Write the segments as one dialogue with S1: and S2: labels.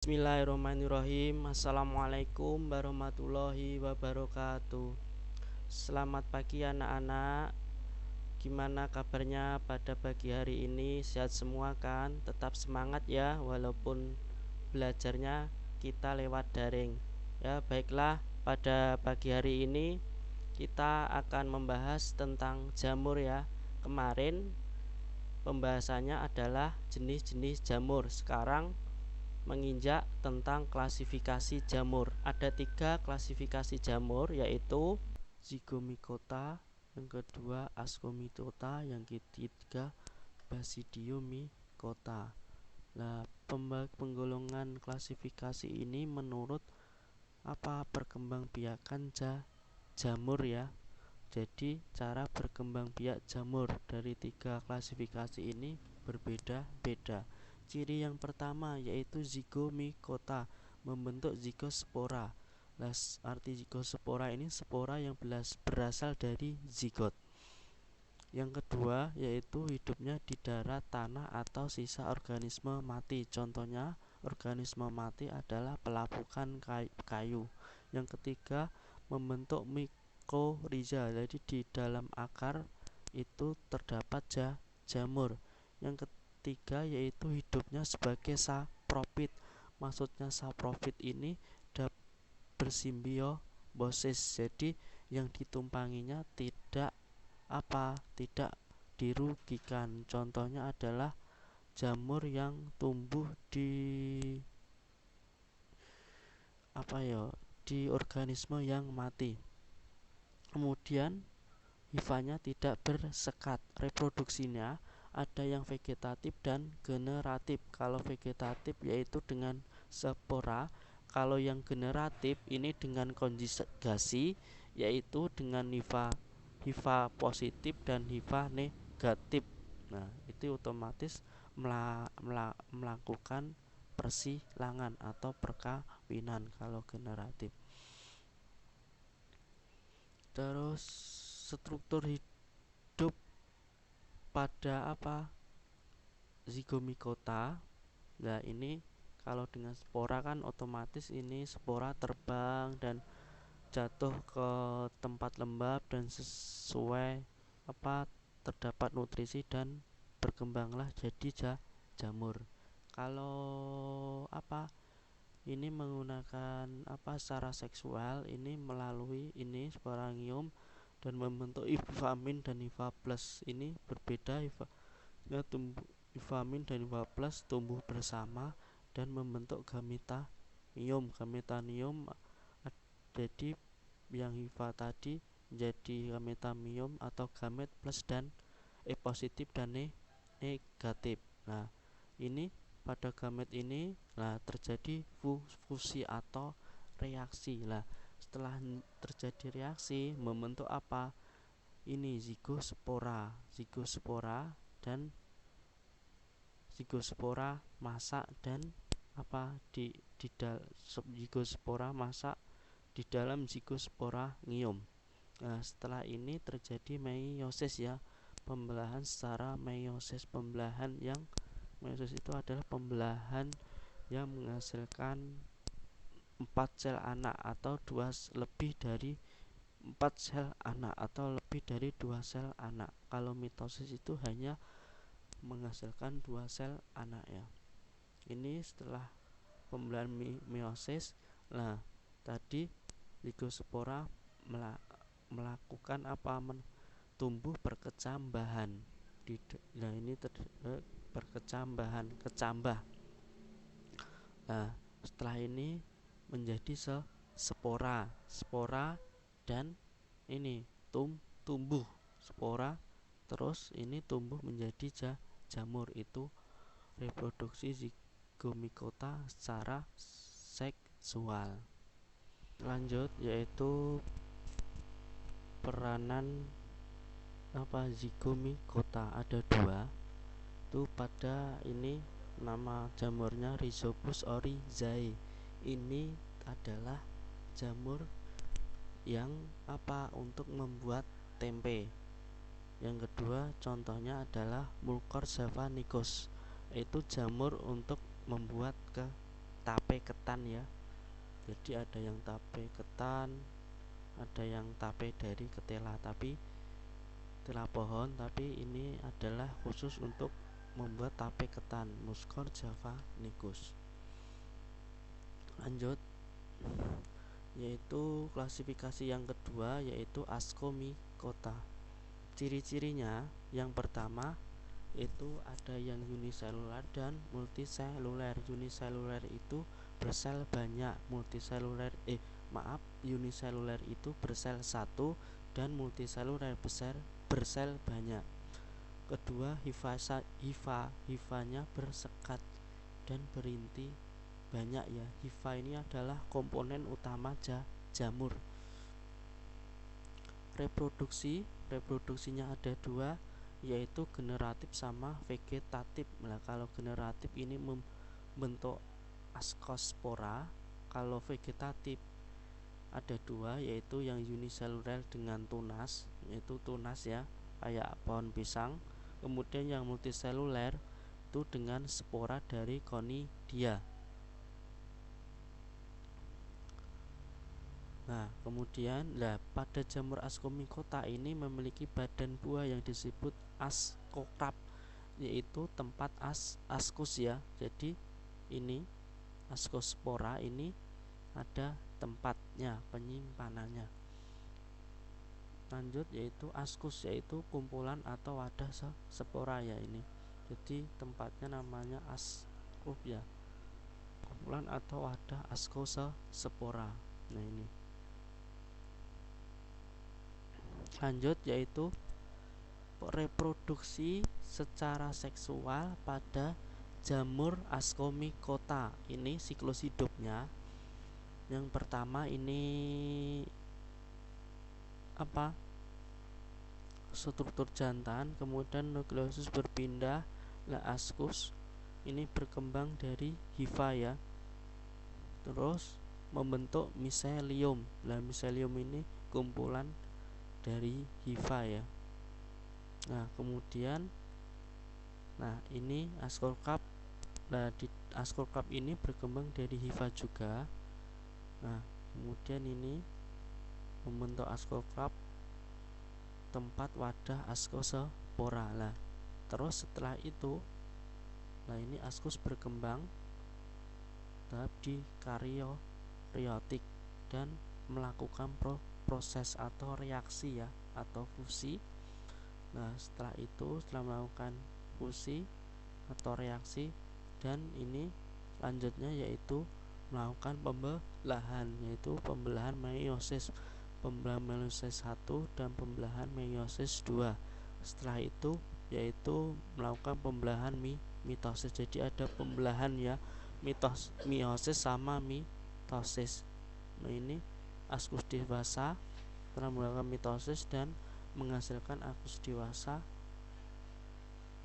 S1: Bismillahirrahmanirrahim. Assalamualaikum warahmatullahi wabarakatuh. Selamat pagi anak-anak. Gimana kabarnya pada pagi hari ini? Sehat semua kan? Tetap semangat ya, walaupun belajarnya kita lewat daring. Ya, baiklah, pada pagi hari ini kita akan membahas tentang jamur ya. Kemarin pembahasannya adalah jenis-jenis jamur. Sekarang menginjak tentang klasifikasi jamur. Ada 3 klasifikasi jamur, yaitu Zygomicota, yang kedua Ascomycota, yang ketiga Basidiomycota. Nah, penggolongan klasifikasi ini menurut perkembangbiakan jamur ya. Jadi cara berkembang biak jamur dari 3 klasifikasi ini berbeda-beda. Ciri yang pertama yaitu Zygomicota, membentuk zigospora. Arti zigospora ini spora yang berasal dari zigot. Yang kedua yaitu hidupnya di darat, tanah, atau sisa organisme mati. Contohnya organisme mati adalah pelapukan kayu. Yang ketiga membentuk mycorrhiza, jadi di dalam akar itu terdapat jamur. Yang ketiga yaitu hidupnya sebagai sapropit. Maksudnya sapropit ini bersimbiosis, jadi yang ditumpanginya tidak dirugikan. Contohnya adalah jamur yang tumbuh di organisme yang mati. Kemudian hifanya tidak bersekat. Reproduksinya ada yang vegetatif dan generatif. Kalau vegetatif yaitu dengan spora, kalau yang generatif ini dengan konjugasi, yaitu dengan hifa positif dan hifa negatif. Nah, itu otomatis melakukan persilangan atau perkawinan kalau generatif. Terus struktur hidup pada Zygomicota. Nah, ini kalau dengan spora kan otomatis ini spora terbang dan jatuh ke tempat lembab dan sesuai terdapat nutrisi dan berkembanglah jadi jamur. Kalau ini menggunakan secara seksual, ini melalui ini sporangium dan membentuk hifamin dan hifa plus. Ini berbeda, hifamin dan hifa plus tumbuh bersama dan membentuk gametanium. Jadi yang hifa tadi menjadi gametanium atau gamet plus dan positif dan negatif. Nah, ini pada gamet ini terjadi fusi atau reaksi. Setelah terjadi reaksi membentuk ini zigospora dan zigospora masak dan zigospora masak di dalam zigosporangium. Nah, setelah ini terjadi meiosis ya, pembelahan secara meiosis. Meiosis itu adalah pembelahan yang menghasilkan 4 sel anak atau 4 sel anak atau lebih dari 2 sel anak. Kalau mitosis itu hanya menghasilkan 2 sel anak ya. Ini setelah pembelahan meiosis. Nah, tadi zigospora melakukan tumbuh berkecambahan. Nah, ini kecambah. Nah, setelah ini menjadi spora dan ini tumbuh spora, terus ini tumbuh menjadi jamur. Itu reproduksi Zygomicota secara seksual. Lanjut yaitu peranan Zygomicota ada 2. Itu pada ini nama jamurnya Rhizopus oryzae. Ini adalah jamur yang untuk membuat tempe. Yang kedua contohnya adalah Mulcor javanicus, itu jamur untuk membuat tape ketan ya. Jadi ada yang tape ketan, ada yang tape dari ketela, tapi ketela pohon, tapi ini adalah khusus untuk membuat tape ketan, Muscor javanicus. Lanjut, yaitu klasifikasi yang kedua, yaitu Ascomycota. Ciri-cirinya yang pertama itu ada yang uniseluler dan multiseluler. Uniseluler itu bersel banyak, uniseluler itu bersel satu dan multiseluler bersel banyak. Kedua, hifanya bersekat dan berinti banyak ya. Hifa ini adalah komponen utama jamur. Reproduksinya ada dua, yaitu generatif sama vegetatif. Nah, kalau generatif ini membentuk askospora, kalau vegetatif ada dua, yaitu yang uniseluler dengan tunas, yaitu tunas ya, kayak pohon pisang. Kemudian yang multiseluler itu dengan spora dari Conidia. Nah, kemudian pada jamur Ascomycota ini memiliki badan buah yang disebut ascocarp, yaitu tempat askus ya. Jadi ini ascospora ini ada tempatnya, penyimpanannya. Lanjut, yaitu askus, yaitu kumpulan atau wadah spora ya ini. Jadi tempatnya namanya askus ya, kumpulan atau wadah ascospora. Nah ini. Lanjut, yaitu reproduksi secara seksual pada jamur Ascomycota. Ini siklus hidupnya. Yang pertama ini struktur jantan, kemudian nukleosis berpindah. Ascus ini berkembang dari hifa ya, terus membentuk miselium. Miselium ini kumpulan dari hifa ya. Nah, kemudian ini ascocarp. Di ascocarp ini berkembang dari hifa juga. Nah, kemudian ini membentuk ascocarp, tempat wadah ascospora. Terus setelah itu ini ascus berkembang tahap di karyotik dan melakukan proses atau reaksi ya, atau fusi. Setelah itu, setelah melakukan fusi atau reaksi, dan ini lanjutnya yaitu melakukan pembelahan, yaitu pembelahan meiosis, pembelahan meiosis 1 dan pembelahan meiosis 2. Setelah itu yaitu melakukan pembelahan mitosis. Jadi ada pembelahan ya, meiosis sama mitosis. Ini ascus dewasa telah melakukan mitosis dan menghasilkan ascus dewasa,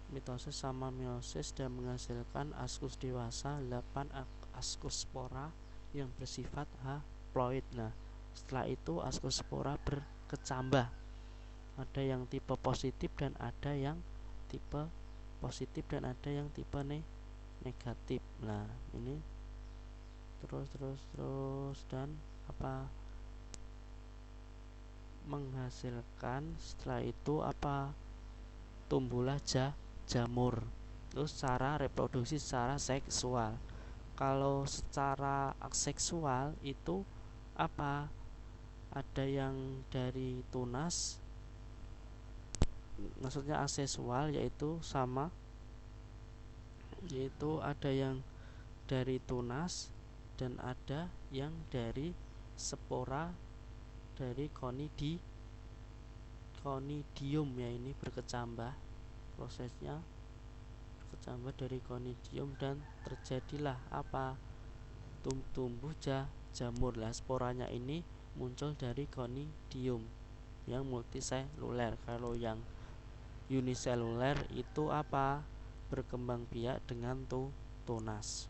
S1: mitosis sama meiosis, dan menghasilkan ascus dewasa 8 ascospora yang bersifat haploid. Setelah itu ascospora berkecambah. Ada yang tipe positif dan ada yang tipe positif dan ada yang tipe negatif. Ini terus dan menghasilkan, setelah itu tumbuhlah jamur. Terus cara reproduksi secara seksual. Kalau secara seksual itu ada yang dari tunas, maksudnya aseksual, yaitu ada yang dari tunas dan ada yang dari spora dari conidium ya. Ini berkecambah, prosesnya berkecambah dari conidium dan terjadilah tumbuh jamur. Sporanya ini muncul dari conidium yang multiseluler. Kalau yang uniseluler itu berkembang biak dengan tunas.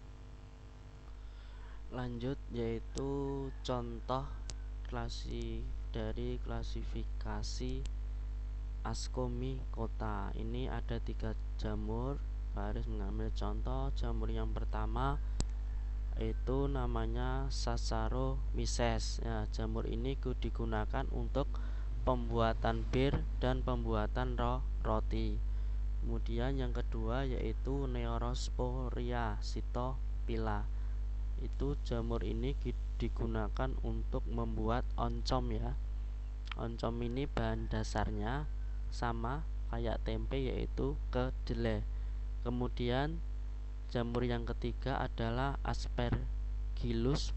S1: Lanjut, yaitu contoh dari klasifikasi Ascomycota. Ini ada 3 jamur. Harus mengambil contoh. Jamur yang pertama itu namanya Saccharomyces. Ya, jamur ini digunakan untuk pembuatan bir dan pembuatan roti. Kemudian yang kedua yaitu Neosporia Cytophylla. Itu jamur ini digunakan untuk membuat oncom ya. Oncom ini bahan dasarnya sama kayak tempe, yaitu kedelai. Kemudian jamur yang ketiga adalah Aspergillus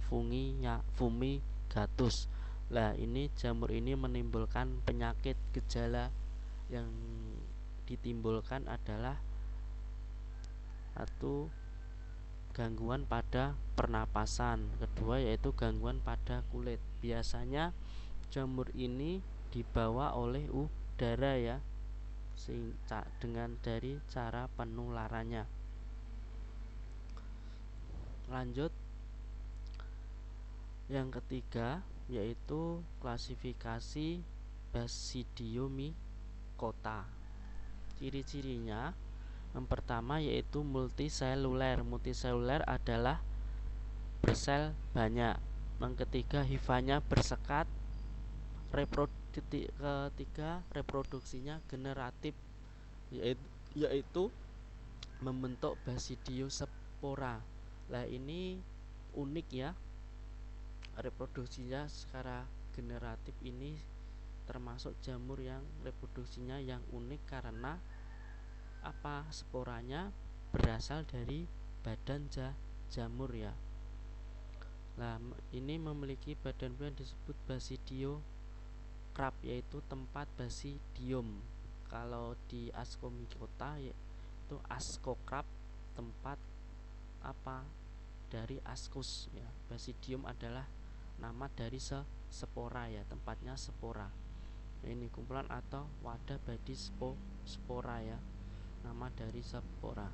S1: fumigatus. Nah, ini jamur ini menimbulkan penyakit. Gejala yang ditimbulkan adalah satu, gangguan pada pernapasan. Kedua yaitu gangguan pada kulit. Biasanya jamur ini dibawa oleh udara ya, dengan dari cara penularannya. Lanjut, yang ketiga yaitu klasifikasi Basidiomycota. Ciri-cirinya yang pertama yaitu multiseluler. Multiseluler adalah bersel banyak. Yang ketiga hifanya bersekat. Ketiga reproduksinya generatif, yaitu membentuk basidiospora. Nah, ini unik ya, reproduksinya secara generatif ini termasuk jamur yang reproduksinya yang unik karena apa? Sporanya berasal dari badan jamur ya. Nah, ini memiliki badan yang disebut basidiokrap, yaitu tempat basidium. Kalau di Ascomycota yaitu ascokrap, tempat apa? Dari ascus ya. Basidium adalah nama dari spora ya, tempatnya spora. Nah, ini kumpulan atau wadah badi spora ya, nama dari spora.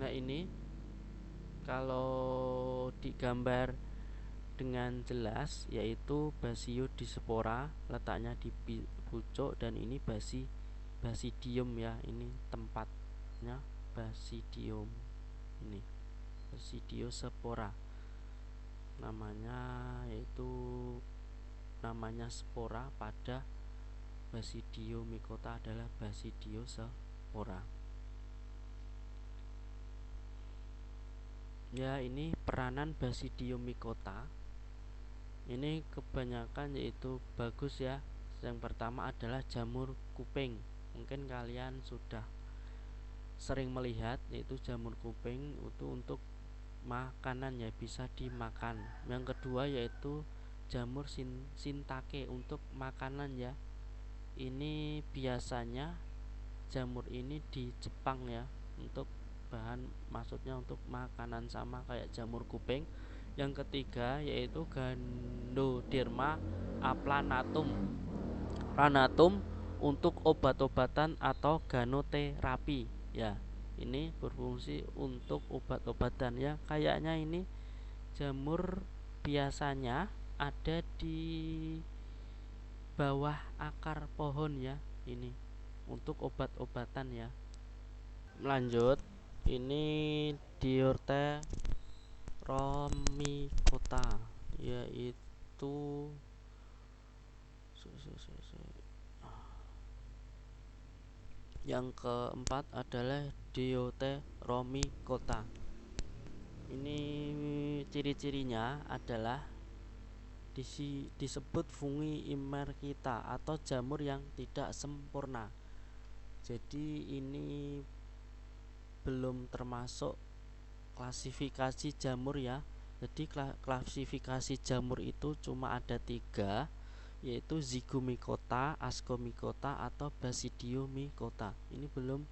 S1: Nah, ini kalau digambar dengan jelas yaitu Basidiospora, letaknya di pucuk, dan ini basidium ya, ini tempatnya basidium, ini Basidiospora namanya, yaitu namanya spora pada Basidiomycota adalah Basidiospora. Ya, ini peranan Basidiomycota. Ini kebanyakan yaitu bagus ya. Yang pertama adalah jamur kuping. Mungkin kalian sudah sering melihat, yaitu jamur kuping itu untuk makanan ya, bisa dimakan. Yang kedua yaitu jamur shiitake untuk makanan ya. Ini biasanya jamur ini di Jepang ya, untuk bahan, maksudnya untuk makanan, sama kayak jamur kuping. Yang ketiga yaitu Ganoderma aplanatum untuk obat-obatan atau ganoterapi ya. Ini berfungsi untuk obat-obatan ya. Kayaknya ini jamur biasanya ada di bawah akar pohon ya, ini untuk obat-obatan ya. Lanjut, ini Diorteromycota, yaitu yang keempat adalah Deuteromycota. Ini ciri-cirinya adalah disebut fungi imerkita atau jamur yang tidak sempurna. Jadi ini belum termasuk klasifikasi jamur ya. Jadi klasifikasi jamur itu cuma ada 3, yaitu Zygomycota, Ascomycota, atau Basidiomycota. Ini belum.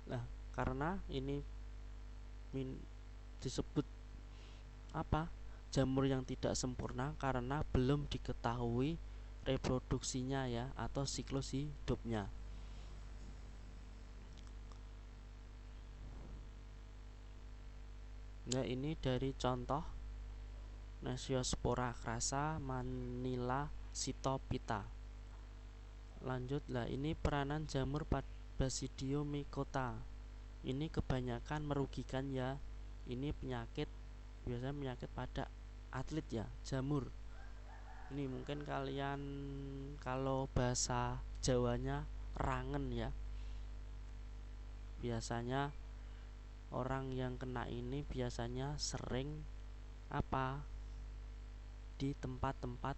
S1: Nah, karena ini disebut apa? Jamur yang tidak sempurna karena belum diketahui reproduksinya ya, atau siklus hidupnya. Nah, ini dari contoh Neospora crassa, Manila Cytophyta. Lanjut lah, ini peranan jamur Basidiomycota. ini kebanyakan merugikan ya. Ini penyakit, biasanya penyakit pada atlet ya, jamur. Ini mungkin kalian kalau bahasa Jawanya rangen ya. Biasanya orang yang kena ini biasanya sering di tempat-tempat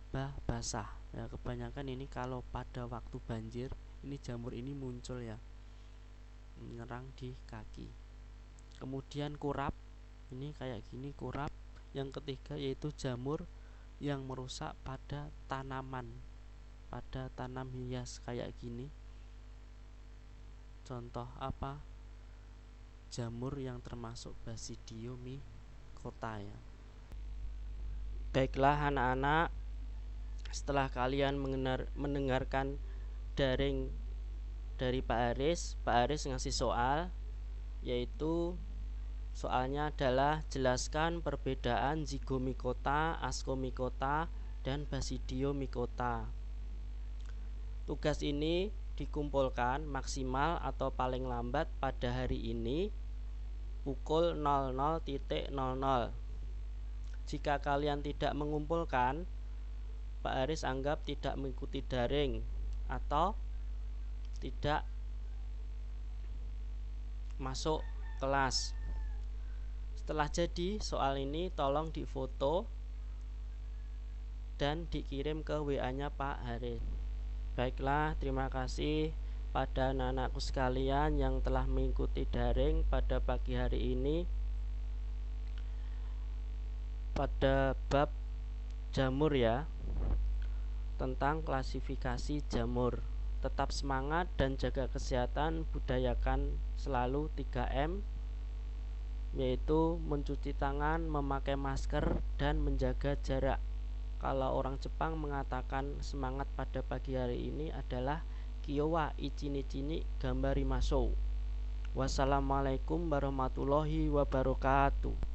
S1: basah ya. Kebanyakan ini kalau pada waktu banjir, ini jamur ini muncul ya, menyerang di kaki. Kemudian kurap, ini kayak gini kurap. Yang ketiga yaitu jamur yang merusak pada tanaman, pada tanam hias kayak gini. Contoh jamur yang termasuk Basidium micota ya. Baiklah anak-anak, setelah kalian mendengarkan daring dari Pak Aris ngasih soal, yaitu soalnya adalah jelaskan perbedaan Zygomicota, Ascomycota, dan Basidium micota. Tugas ini dikumpulkan maksimal atau paling lambat pada hari ini pukul 00.00. Jika kalian tidak mengumpulkan, Pak Aris anggap tidak mengikuti daring atau tidak masuk kelas. Setelah jadi soal ini tolong difoto dan dikirim ke WA-nya Pak Haris. Baiklah, terima kasih pada anak-anakku sekalian yang telah mengikuti daring pada pagi hari ini pada bab jamur ya, tentang klasifikasi jamur. Tetap semangat dan jaga kesehatan. Budayakan selalu 3M, yaitu mencuci tangan, memakai masker, dan menjaga jarak. Kalau orang Jepang mengatakan semangat pada pagi hari ini adalah Kyowa ichinichi gambarimasou. Wassalamualaikum warahmatullahi wabarakatuh.